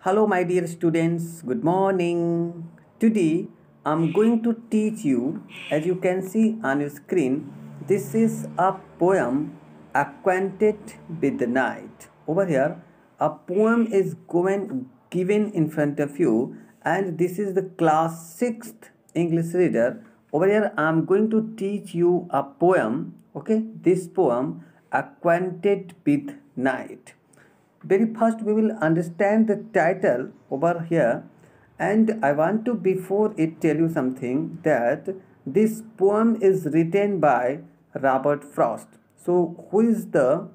Hello, my dear students. Good morning. Today, I'm going to teach you, as you can see on your screen, this is a poem, Acquainted with the Night. Over here, a poem is given in front of you, and this is the class 6th English reader. Over here, I'm going to teach you a poem. Okay, this poem, Acquainted with Night. Very first we will understand the title over here, and I want to before it tell you something that this poem is written by Robert Frost. So who is the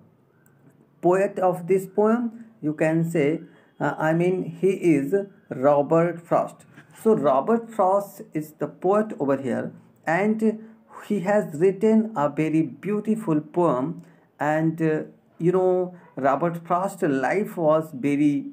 poet of this poem? You can say he is Robert Frost. So Robert Frost is the poet over here, and he has written a very beautiful poem. And Robert Frost's life was very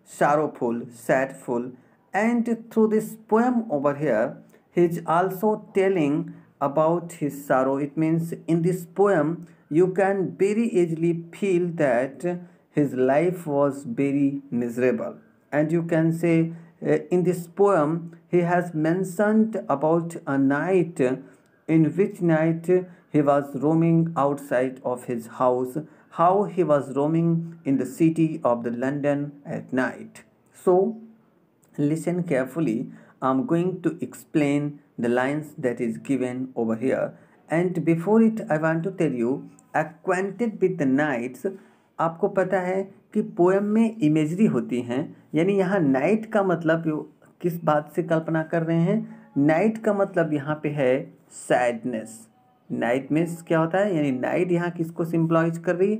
sorrowful, sadful, and through this poem over here, he is also telling about his sorrow. It means in this poem, you can very easily feel that his life was very miserable. And you can say in this poem, he has mentioned about a night in which night he was roaming outside of his house, how he was roaming in the city of the London at night. So listen carefully. I'm going to explain the lines that is given over here. And before it, I want to tell you, acquainted with the nights. आपको पता है कि poem में imagery होती हैं, यानी यहाँ night का मतलब किस बात से कल्पना कर रहे हैं? नाइट का मतलब यहाँ पे है सैडनेस। नाइट मीन्स क्या होता है, यानी नाइट यहाँ किसको सिम्बलाइज कर रही है?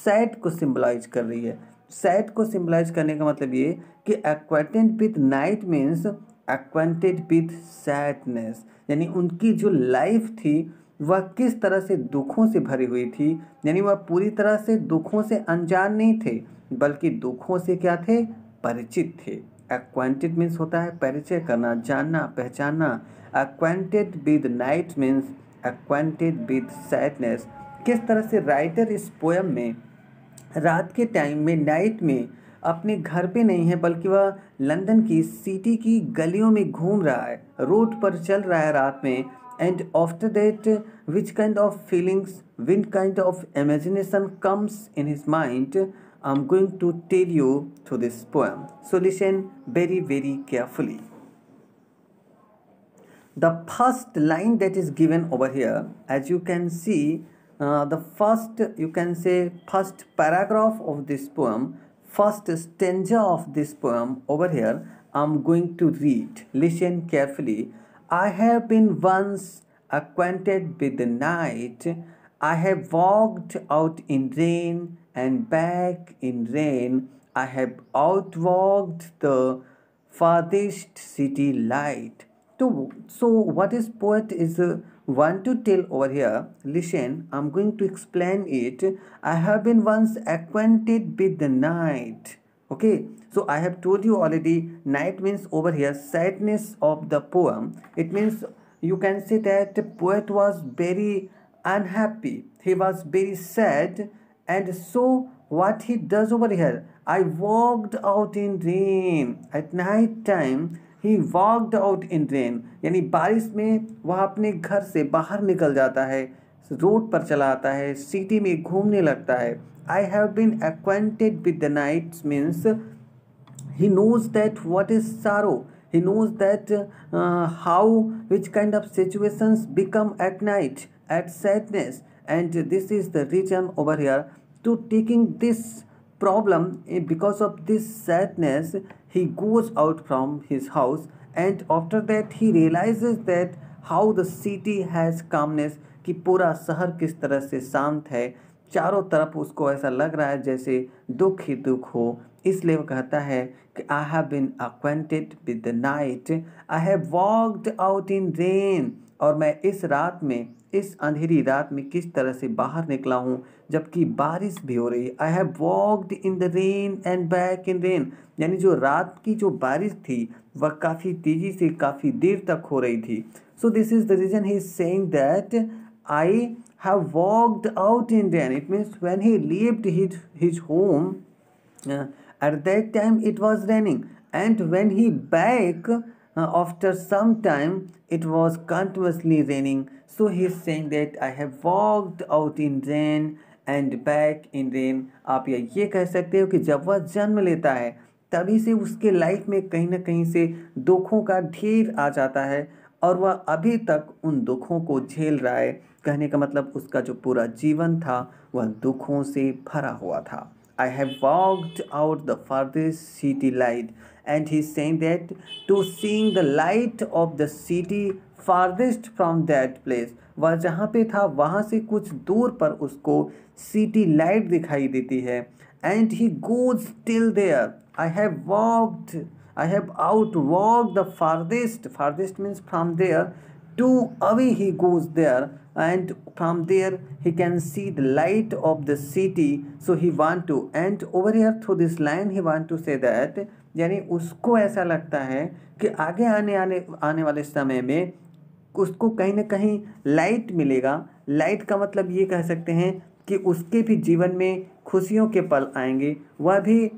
सैड को सिम्बलाइज कर रही है। सैड को सिम्बलाइज करने का मतलब ये कि acquainted with night means acquainted with sadness, यानी उनकी जो लाइफ थी वह किस तरह से दुखों से भरी हुई थी, यानी वह पूरी तरह से दुखों से अनजान नहीं थे, बल्कि दुखों से क्या थे? परिचित थे। एक्वाइंटेड मीन्स होता है परिचय करना, जानना, पहचानना। Acquainted with night means acquainted with sadness. किस तरह से राइटर इस पोएम में रात के टाइम में, नाइट में, अपने घर पे नहीं है बल्कि वह लंदन की सिटी की गलियों में घूम रहा है, रोड पर चल रहा है रात में। And after that which kind of feelings, which kind of imagination comes in his mind, I am going to tell you through this poem. So listen very very carefully. The first line that is given over here, as you can see, the first, you can say, first paragraph of this poem, first stanza of this poem over here, I'm going to read. Listen carefully. I have been once acquainted with the night. I have walked out in rain and back in rain. I have outwalked the farthest city light. So what is poet is want to tell over here? Listen, I'm going to explain it. I have been once acquainted with the night. Okay, so I have told you already, night means over here sadness of the poem. It means you can say that the poet was very unhappy, he was very sad, and so what he does over here, I walked out in rain at night time. He walked out in rain, यानी बारिश में वह अपने घर से बाहर निकल जाता है, रोड पर चला आता है, सिटी में घूमने लगता है. I have been acquainted with the night means he knows that what is sorrow. He knows that which kind of situations become at night, at sadness, and this is the reason over here to taking this problem. Because of this sadness, he goes out from his house, and after that he realizes that how the city has calmness, कि पूरा शहर किस तरह से शांत है, चारों तरफ उसको ऐसा लग रहा है जैसे दुख ही दुख हो. इसलिए वो कहता है कि I have been acquainted with the night, I have walked out in rain, और मैं इस रात में, इस अंधेरी रात में किस तरह से बाहर निकला हूँ जबकि बारिश भी हो रही है. I have walked in the rain and back in rain, यानी जो रात की जो बारिश थी वह काफ़ी तेज़ी से काफ़ी देर तक हो रही थी. So this is the reason he is saying that I have walked out in rain. It means when he left his home At that time it was raining, and when he back after some time it was continuously raining. So he is saying that I have walked out in rain and back in rain. आप ये कह सकते हो कि जब वह जन्म लेता है तभी से उसके लाइफ में कहीं ना कहीं से दुखों का ढेर आ जाता है और वह अभी तक उन दुखों को झेल रहा है। कहने का मतलब उसका जो पूरा जीवन था वह दुखों से भरा हुआ था। I have walked out the farthest city light, and he's saying that to seeing the light of the city farthest from that place, वह जहाँ पे था वहाँ से कुछ दूर पर उसको सिटी लाइट दिखाई देती है। And he goes till there. I have walked, I have outwalked the farthest means from there to away he goes there, and from there he can see the light of the city. So he want to, and over here through this line he want to say that यानी उसको ऐसा लगता है कि आगे आने वाले समय में उसको कहीं ना कहीं लाइट मिलेगा। लाइट का मतलब ये कह सकते हैं कि उसके भी जीवन में खुशियों के पल आएंगे, वह भी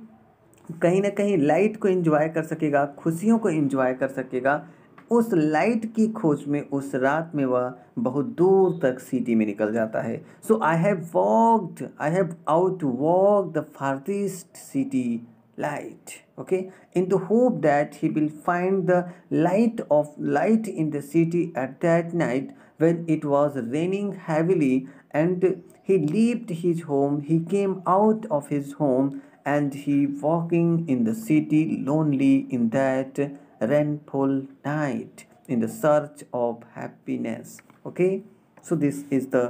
कहीं ना कहीं लाइट को एंजॉय कर सकेगा, खुशियों को एंजॉय कर सकेगा। उस लाइट की खोज में उस रात में वह बहुत दूर तक सिटी में निकल जाता है। So I have out walk the farthest city light, okay, in the hope that he will find the light in the city at that night when it was raining heavily, and he left his home, he came out of his home, and he walking in the city lonely in that rainful night in the search of happiness. Okay, so this is the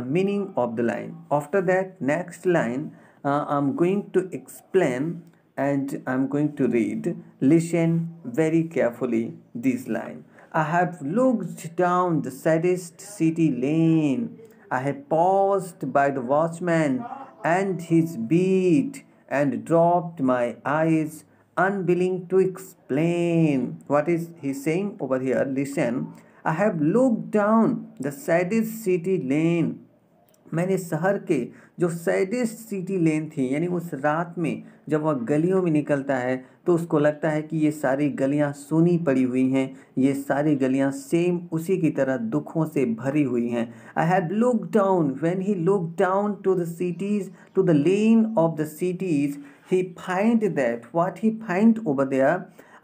meaning of the line. After that, next line I'm going to explain and I'm going to read. Listen very carefully this line. I have looked down the saddest city lane. I have paused by the watchman and his beat and dropped my eyes, unwilling to explain. What is he saying over here? Listen. I have looked down the saddest city lane. मैंने शहर के जो saddest city लेन थी, यानी उस रात में जब वह गलियों में निकलता है तो उसको लगता है कि ये सारी गलियां सूनी पड़ी हुई हैं, ये सारी गलियां सेम उसी की तरह दुखों से भरी हुई हैं। I have look down, when he look down to the cities, to the lane of the cities, he find that what he find over there.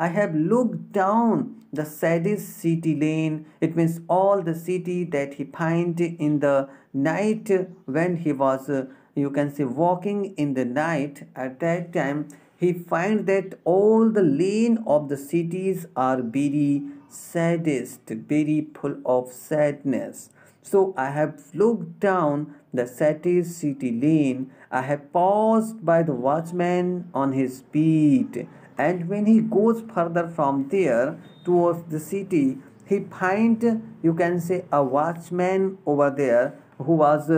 I have looked down the saddest city lane. It means all the city that he find in the night when he was you can say walking in the night. At that time he find that all the lane of the cities are very saddest, very full of sadness. So I have looked down the saddest city lane. I have paused by the watchman on his beat, and when he goes further from there towards the city, he find, you can say, a watchman over there who was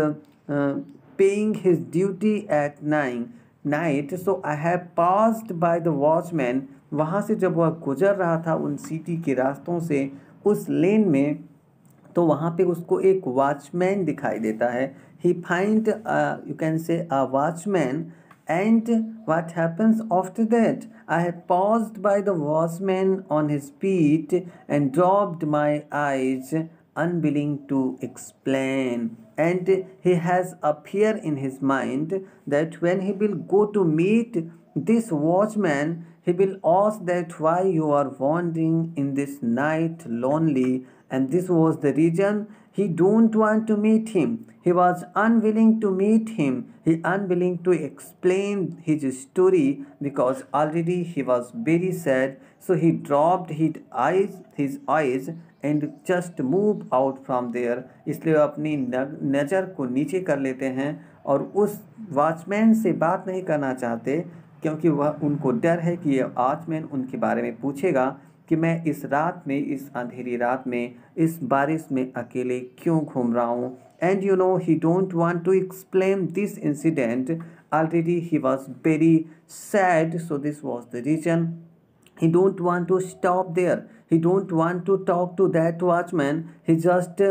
paying his duty at night. So I have passed by the watchman. वहाँ से जब वह गुजर रहा था उन city के रास्तों से उस लेन में, तो वहाँ पे उसको एक वॉचमैन दिखाई देता है। ही find you can say a watchman, and what happens after that? I have paused by the watchman on his feet and dropped my eyes, unwilling to explain. And he has a fear in his mind that when he will go to meet this watchman, he will ask that why you are wandering in this night lonely, and this was the reason he don't want to meet him. He was unwilling to meet him. He unwilling to explain his story because already he was very sad. So he dropped his eyes and just move out from there. इसलिए वो अपनी नज़र को नीचे कर लेते हैं और उस वॉचमैन से बात नहीं करना चाहते, क्योंकि वह उनको डर है कि ये वॉचमैन उनके बारे में पूछेगा कि मैं इस रात में, इस अंधेरी रात में, इस बारिश में अकेले क्यों घूम रहा हूँ। And you know, he don't want to explain this incident. Already he was very sad, so this was the reason. He don't want to stop there. He don't want to talk to that watchman. He just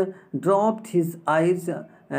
dropped his eyes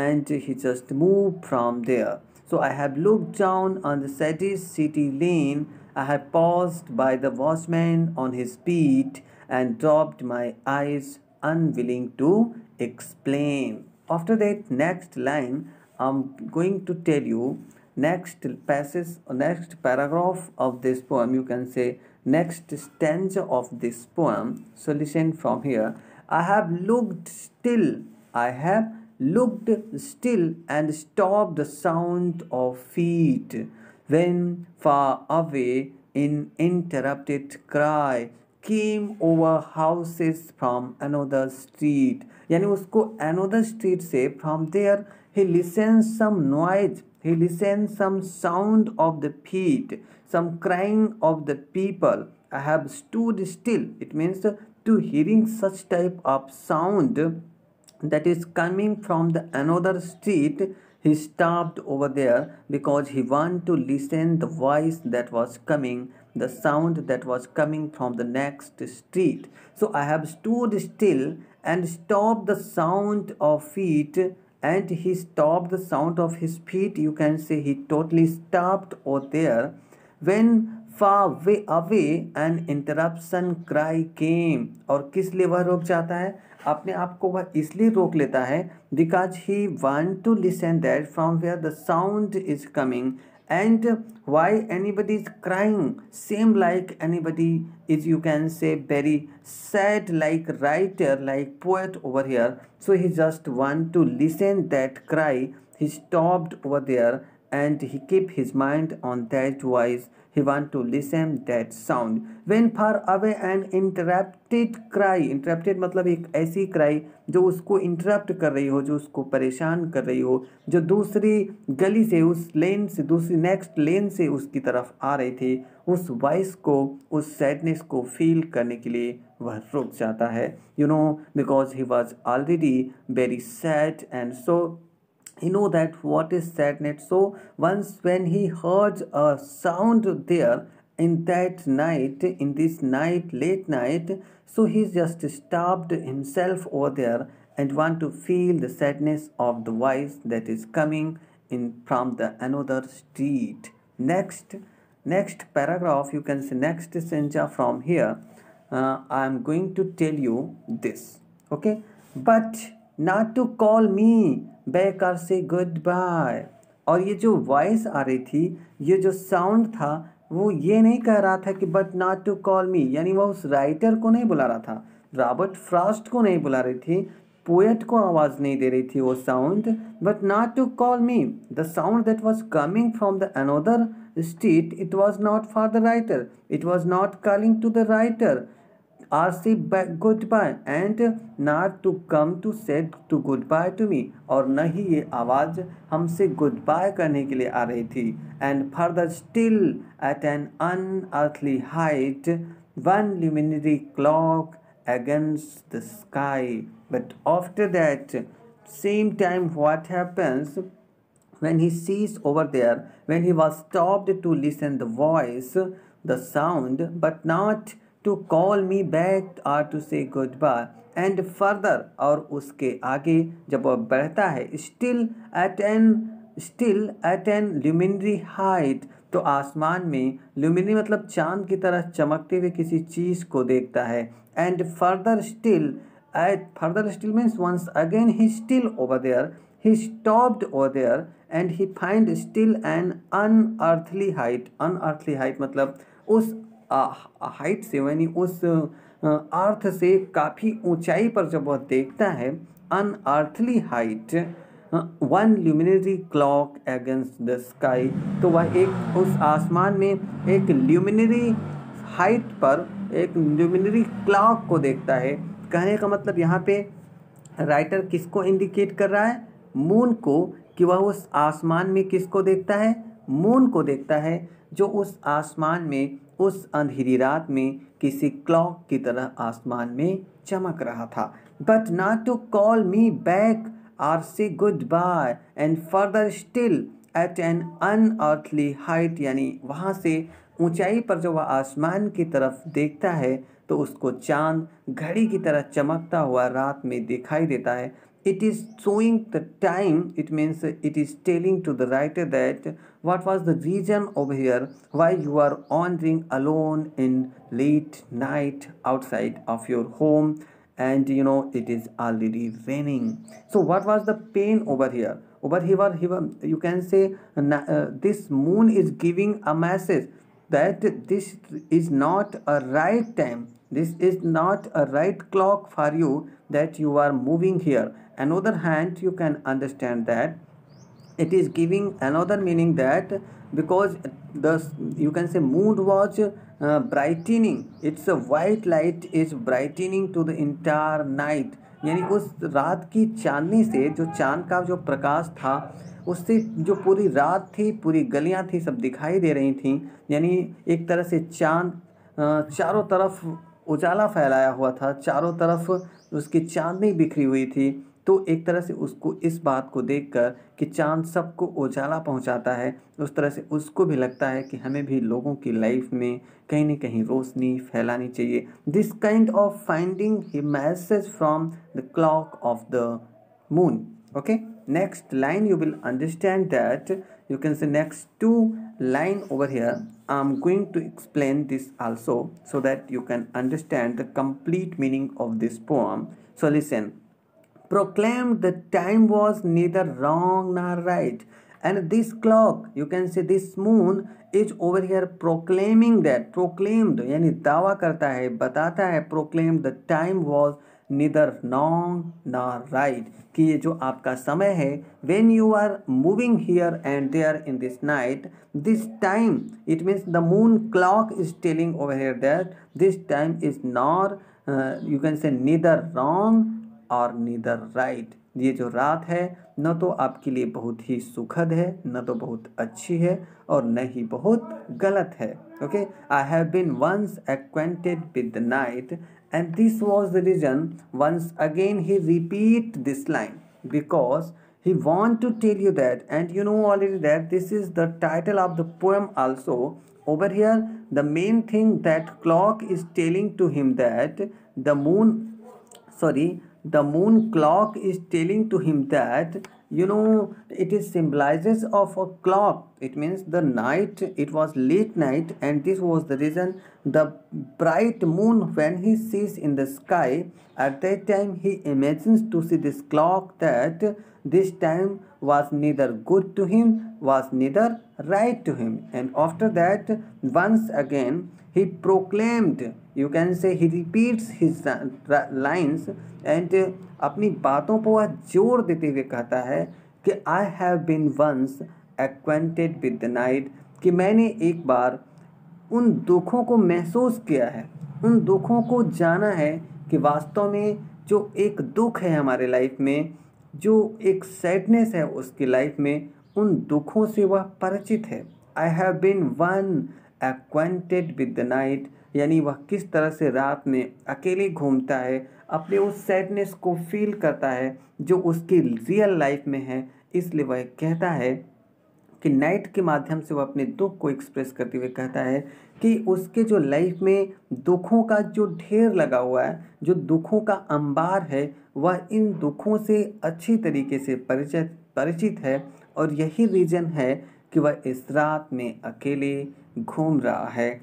and he just moved from there. So I have looked down on the city lane. I have paused by the watchman on his beat and dropped my eyes, unwilling to explain. After that, next line, I'm going to tell you next passage, next paragraph of this poem. You can say next stanza of this poem. So listen from here. I have looked still. I have looked still and stopped the sound of feet when far away in interrupted cry came over houses from another street. यानी उसको another street से from there he listened some noise, he listened some sound of the feet, some crying of the people. I have stood still. It means to hearing such type of sound that is coming from the another street. He stopped over there because he wanted to listen the voice that was coming, the sound that was coming from the next street. So I have stood still and stopped the sound of feet, and he stopped the sound of his feet. You can say he totally stopped over there when far way away an interruption cry came. और किस लिए वह रुक जाता है? अपने आप को वह इसलिए रोक लेता है because he want to listen that from where the sound is coming and why anybody is crying, same like anybody is, you can say, very sad, like writer, like poet over here. So he just want to listen that cry. He stopped over there and he keep his mind on that voice. He want to listen that sound. When far away an interrupted cry, interrupted मतलब एक ऐसी cry जो उसको interrupt कर रही हो, जो उसको परेशान कर रही हो, जो दूसरी गली से, उस लेन से, दूसरी नेक्स्ट लेन से उसकी तरफ आ रही थी, उस वॉइस को, उस सैडनेस को फील करने के लिए वह रुक जाता है. You know, because he was already very sad and so he know that what is sadness. So once when he heard a sound there in that night, in this night, late night, so he just stopped himself over there and want to feel the sadness of the voice that is coming in from the another street. Next paragraph, you can say next sencha from here. I am going to tell you this, okay? But not to call me back or say goodbye. और ये जो voice आ रही थी, ये जो sound था, वो ये नहीं कह रहा था कि but not to call me, यानी वह उस राइटर को नहीं बुला रहा था, रॉबर्ट फ्रॉस्ट को नहीं बुला रही थी, पोएट को आवाज़ नहीं दे रही थी वो sound. But not to call me, the sound that was coming from the another street, it was not for the writer, it was not calling to the writer or say goodbye and not to come to say to goodbye to me. और न ही ये आवाज़ हमसे goodbye करने के लिए आ रही थी. And further still at an unearthly height one luminary clock against the sky. But after that same time what happens when he sees over there, when he was stopped to listen the voice, the sound, but not to call me back or to say goodbye. And further, और उसके आगे जब वह बढ़ता है, still at an luminary height, तो आसमान में luminary मतलब चांद की तरह चमकते हुए किसी चीज़ को देखता है. And further still means once again he still over there, he stopped over there and he find still an unearthly height. Unearthly height मतलब उस हाइट से, यानी उस अर्थ से काफ़ी ऊंचाई पर जब वह देखता है, unearthly height, one luminary clock against the sky, तो वह एक उस आसमान में एक ल्यूमिनरी हाइट पर एक ल्यूमिनरी क्लॉक को देखता है. कहने का मतलब यहाँ पे राइटर किसको इंडिकेट कर रहा है? मून को, कि वह उस आसमान में किसको देखता है? मून को देखता है, जो उस आसमान में उस अंधेरी रात में किसी क्लॉक की तरह आसमान में चमक रहा था. But not to call me back or say goodbye. And further still at an unearthly height, यानी वहाँ से ऊंचाई पर जो वह आसमान की तरफ देखता है तो उसको चांद घड़ी की तरह चमकता हुआ रात में दिखाई देता है. it is showing the time. It means it is telling to the writer that what was the reason over here why you are wandering alone in late night outside of your home, and it is already raining. So what was the pain over here? Over here you can say this moon is giving a message that this is not a right time, this is not a right clock for you, that you are moving here. Another hand, you can understand that it is giving another meaning, that because the you can say moon was brightening, it's a white light is brightening to the entire night, यानी उस रात की चांदनी से, जो चांद का जो प्रकाश था उससे जो पूरी रात थी, पूरी गलियां थी, सब दिखाई दे रही थी। यानी एक तरह से चांद चारों तरफ उजाला फैलाया हुआ था, चारों तरफ उसकी चांदनी बिखरी हुई थी। तो एक तरह से उसको इस बात को देखकर कि चांद सबको उजाला पहुंचाता है, उस तरह से उसको भी लगता है कि हमें भी लोगों की लाइफ में कहीं ना कहीं रोशनी फैलानी चाहिए। This kind of finding he message from the clock of the moon. Okay, next line you will understand that, you can say next two line over here, I'm going to explain this also so that you can understand the complete meaning of this poem. So listen. Proclaimed the time was neither wrong nor right, and this clock, you can say this moon is over here proclaiming that, proclaimed यानी दावा करता है, बताता है, proclaimed the time was neither wrong nor right, कि ये जो आपका समय है, when you are moving here and there in this night, this time, it means the moon clock is telling over here that this time is not you can say neither wrong और neither right. ये जो रात है न तो आपके लिए बहुत ही सुखद है, न तो बहुत अच्छी है, और न ही बहुत गलत है। Okay, I have been once acquainted with the night and this was the reason once again he repeat this line because he want to tell you that, and you know already that this is the title of the poem also. Over here the main thing that clock is telling to him that the moon, sorry, the moon clock is telling to him that it is symbolizes of a clock. It means the night, it was late night, and this was the reason the bright moon, when he sees in the sky, at that time he imagines to see this clock, that this time was neither good to him, was neither right to him. And after that once again he proclaimed, you can say he repeats his lines, and अपनी बातों पर वह जोर देते हुए कहता है कि I have been once acquainted with the night, कि मैंने एक बार उन दुखों को महसूस किया है, उन दुखों को जाना है, कि वास्तव में जो एक दुख है हमारे लाइफ में, जो एक सैडनेस है उसकी लाइफ में, उन दुखों से वह परिचित है। I have been one acquainted with the night, यानी वह किस तरह से रात में अकेले घूमता है, अपने उस सैडनेस को फील करता है जो उसकी रियल लाइफ में है। इसलिए वह कहता है कि नाइट के माध्यम से वह अपने दुख को एक्सप्रेस करते हुए कहता है कि उसके जो लाइफ में दुखों का जो ढेर लगा हुआ है, जो दुखों का अंबार है, वह इन दुखों से अच्छी तरीके से परिचित है, और यही रीज़न है कि वह इस रात में अकेले घूम रहा है।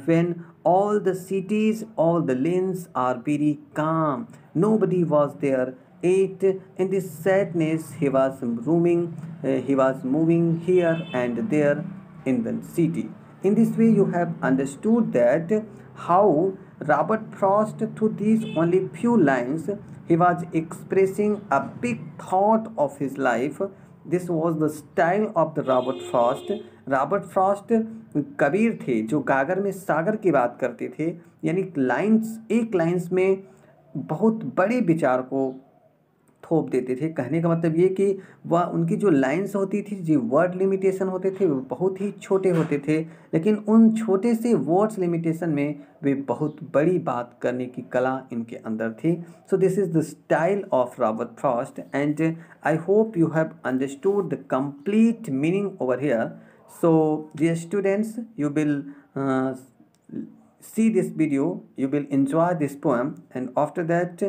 When all the cities, all the lanes are very calm, nobody was there. Yet in this sadness he was roaming, he was moving here and there in the city. In this way you have understood that how Robert Frost, through these only few lines, he was expressing a big thought of his life. This was the style of the Robert Frost. Robert Frost Kabir थे जो गागर में सागर की बात करते थे, यानी lines, एक लाइंस में बहुत बड़े विचार को थोप देते थे। कहने का मतलब ये कि वह उनकी जो लाइंस होती थी, जो वर्ड लिमिटेशन होते थे, वो बहुत ही छोटे होते थे, लेकिन उन छोटे से वर्ड्स लिमिटेशन में वे बहुत बड़ी बात करने की कला इनके अंदर थी। So this is the style of Robert Frost, and I hope you have understood the complete meaning over here. So dear students, you will see this video, you will enjoy this poem, and after that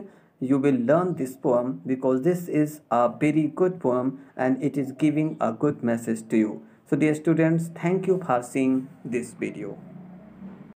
you will learn this poem because this is a very good poem and it is giving a good message to you. So dear students, thank you for seeing this video.